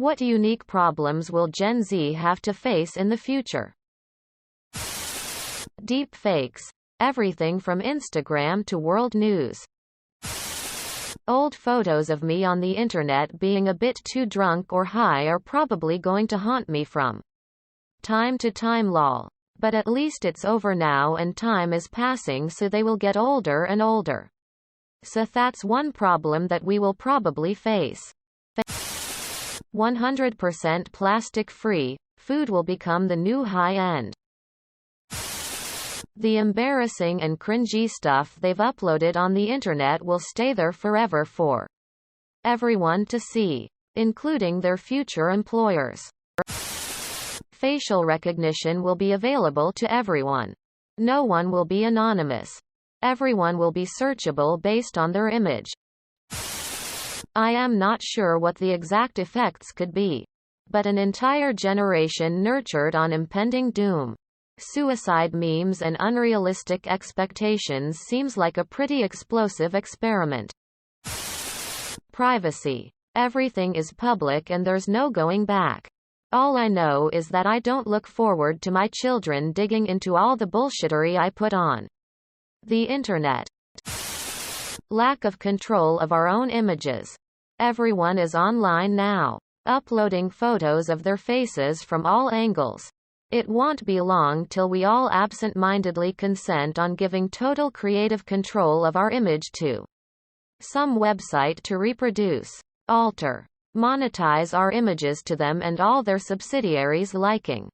What unique problems will Gen Z have to face in the future? Deep fakes. Everything from Instagram to world news. Old photos of me on the internet being a bit too drunk or high are probably going to haunt me from time to time lol. But at least it's over now and time is passing, so they will get older and older. So that's one problem that we will probably face. 100% plastic free, food will become the new high-end. The embarrassing and cringy stuff they've uploaded on the internet will stay there forever for everyone to see, including their future employers. Facial recognition will be available to everyone. No one will be anonymous. Everyone will be searchable based on their image. I am not sure what the exact effects could be, but an entire generation nurtured on impending doom, suicide memes and unrealistic expectations seems like a pretty explosive experiment. Privacy. Everything is public and there's no going back. All I know is that I don't look forward to my children digging into all the bullshittery I put on the internet. Lack of control of our own images. Everyone is online now, uploading photos of their faces from all angles. It won't be long till we all absent-mindedly consent on giving total creative control of our image to some website to reproduce, alter, monetize our images to them and all their subsidiaries liking.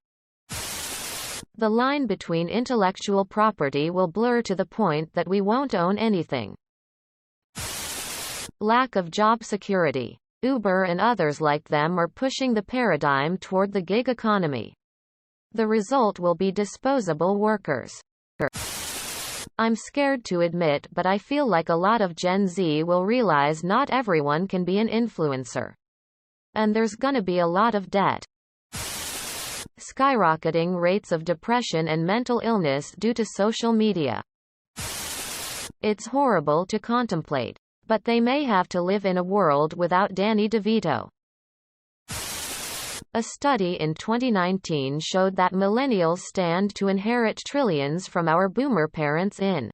The line between intellectual property will blur to the point that we won't own anything. Lack of job security. Uber and others like them are pushing the paradigm toward the gig economy. The result will be disposable workers. I'm scared to admit, but I feel like a lot of Gen Z will realize not everyone can be an influencer. And there's gonna be a lot of debt. Skyrocketing rates of depression and mental illness due to social media. It's horrible to contemplate, but they may have to live in a world without Danny DeVito. A study in 2019 showed that millennials stand to inherit trillions from our boomer parents in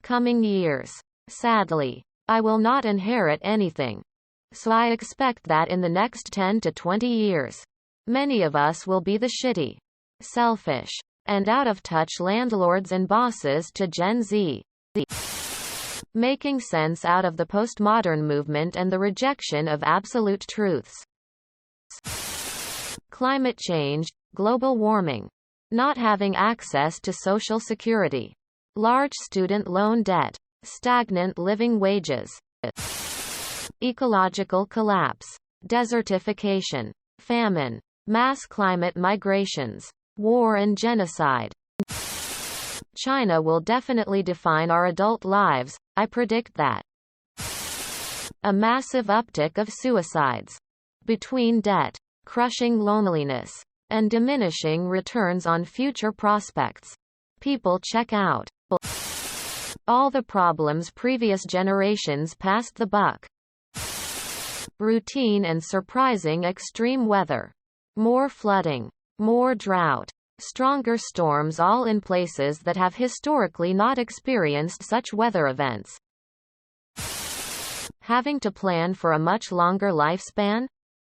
coming years. Sadly, I will not inherit anything. So I expect that in the next 10 to 20 years, many of us will be the shitty, selfish, and out-of-touch landlords and bosses to Gen Z. Making sense out of the postmodern movement and the rejection of absolute truths. Climate change, global warming, not having access to social security, large student loan debt, stagnant living wages, ecological collapse, desertification, famine, mass climate migrations, war and genocide. China will definitely define our adult lives, I predict that. A massive uptick of suicides. Between debt, crushing loneliness, and diminishing returns on future prospects, people check out. All the problems previous generations passed the buck. Routine and surprising extreme weather. More flooding. More drought. Stronger storms, all in places that have historically not experienced such weather events. Having to plan for a much longer lifespan?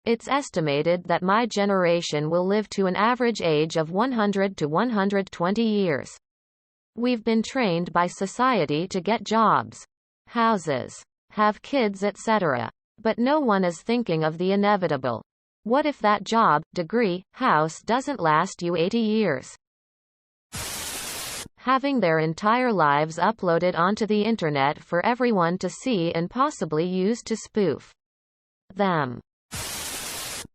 It's estimated that my generation will live to an average age of 100 to 120 years. We've been trained by society to get jobs, houses, have kids, etc. But no one is thinking of the inevitable. What if that job, degree, house doesn't last you 80 years? Having their entire lives uploaded onto the internet for everyone to see and possibly use to spoof them.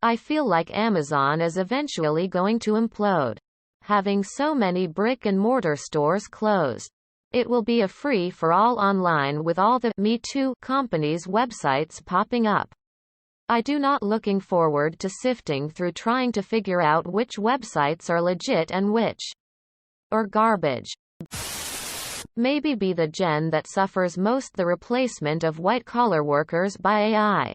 I feel like Amazon is eventually going to implode. Having so many brick-and-mortar stores closed, it will be a free-for-all online with all the Me Too companies' websites popping up. I do not looking forward to sifting through trying to figure out which websites are legit and which are garbage. Maybe be the gen that suffers most the replacement of white-collar workers by AI.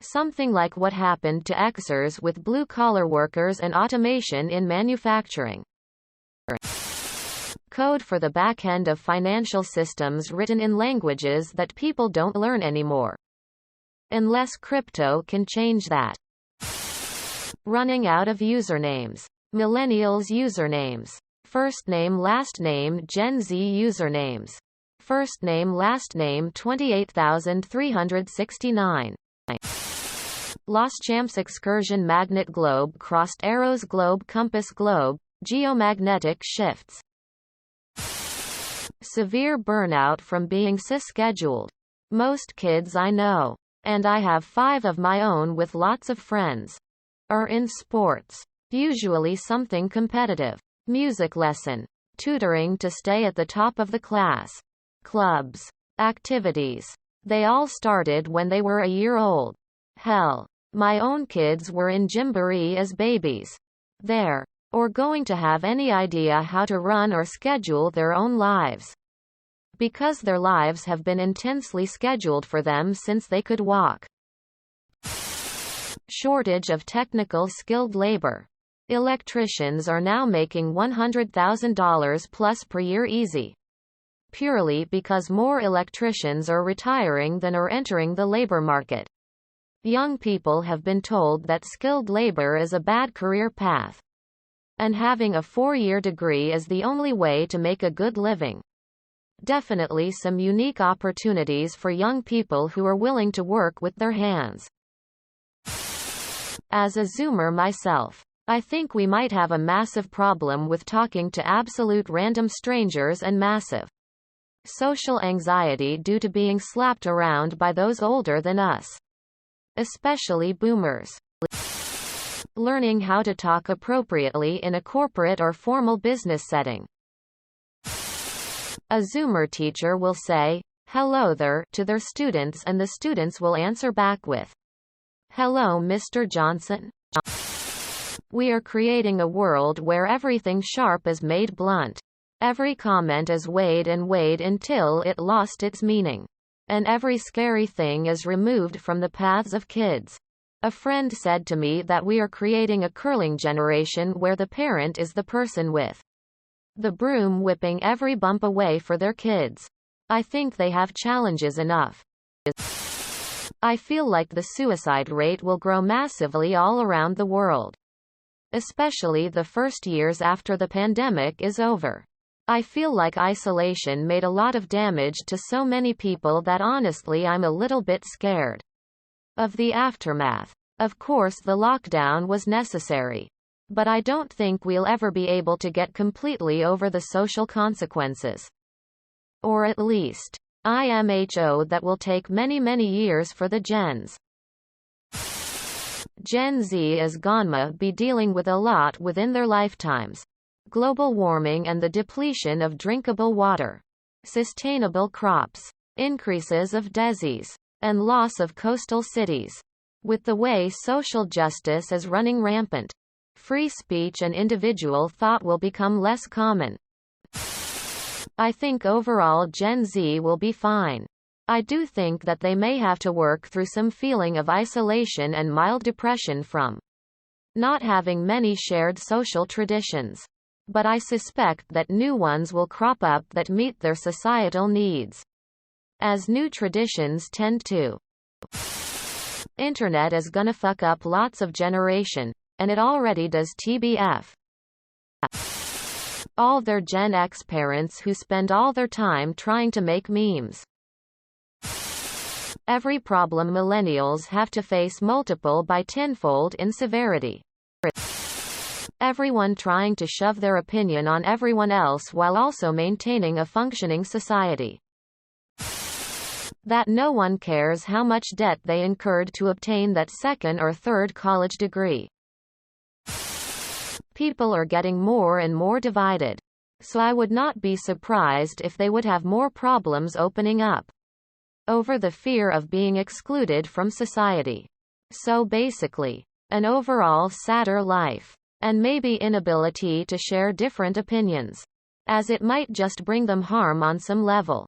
Something like what happened to Xers with blue-collar workers and automation in manufacturing. Code for the back-end of financial systems written in languages that people don't learn anymore. Unless crypto can change that. Running out of usernames. Millennials usernames. First name last name Gen Z usernames. First name last name 28369. Lost Champs Excursion Magnet Globe Crossed Arrows Globe Compass Globe Geomagnetic Shifts. Severe burnout from being cis-scheduled. Most kids I know, and I have 5 of my own with lots of friends, are in sports. Usually something competitive. Music lesson. Tutoring to stay at the top of the class. Clubs. Activities. They all started when they were a year old. Hell. My own kids were in Gymboree as babies. There. Or going to have any idea how to run or schedule their own lives. Because their lives have been intensely scheduled for them since they could walk. Shortage of technical skilled labor. Electricians are now making $100,000 plus per year easy. Purely because more electricians are retiring than are entering the labor market. Young people have been told that skilled labor is a bad career path. And having a 4-year degree is the only way to make a good living. Definitely some unique opportunities for young people who are willing to work with their hands. As a Zoomer myself, I think we might have a massive problem with talking to absolute random strangers and massive social anxiety due to being slapped around by those older than us. Especially boomers. Learning how to talk appropriately in a corporate or formal business setting. A Zoomer teacher will say, "Hello there," to their students and the students will answer back with, "Hello, Mr. Johnson." We are creating a world where everything sharp is made blunt. Every comment is weighed and weighed until it lost its meaning. And every scary thing is removed from the paths of kids. A friend said to me that we are creating a curling generation where the parent is the person with the broom whipping every bump away for their kids. I think they have challenges enough. I feel like the suicide rate will grow massively all around the world. Especially the first years after the pandemic is over. I feel like isolation made a lot of damage to so many people that honestly I'm a little bit scared of the aftermath. Of course the lockdown was necessary. But I don't think we'll ever be able to get completely over the social consequences. Or at least, IMHO that will take many years for the gens. Gen Z is gonna be dealing with a lot within their lifetimes. Global warming and the depletion of drinkable water. Sustainable crops. Increases of disease. And loss of coastal cities. With the way social justice is running rampant, free speech and individual thought will become less common. I think overall Gen Z will be fine. I do think that they may have to work through some feeling of isolation and mild depression from not having many shared social traditions. But I suspect that new ones will crop up that meet their societal needs. As new traditions tend to. Internet is gonna fuck up lots of generation, and it already does TBF. All their Gen X parents who spend all their time trying to make memes. Every problem millennials have to face multiple by tenfold in severity. Everyone trying to shove their opinion on everyone else while also maintaining a functioning society. That no one cares how much debt they incurred to obtain that second or third college degree. People are getting more and more divided. So I would not be surprised if they would have more problems opening up over the fear of being excluded from society. So basically, an overall sadder life. And maybe inability to share different opinions. As it might just bring them harm on some level.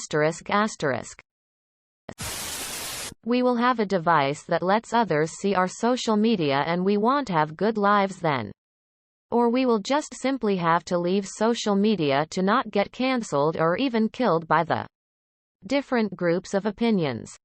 We will have a device that lets others see our social media and we won't have good lives then. Or we will just simply have to leave social media to not get cancelled or even killed by the different groups of opinions.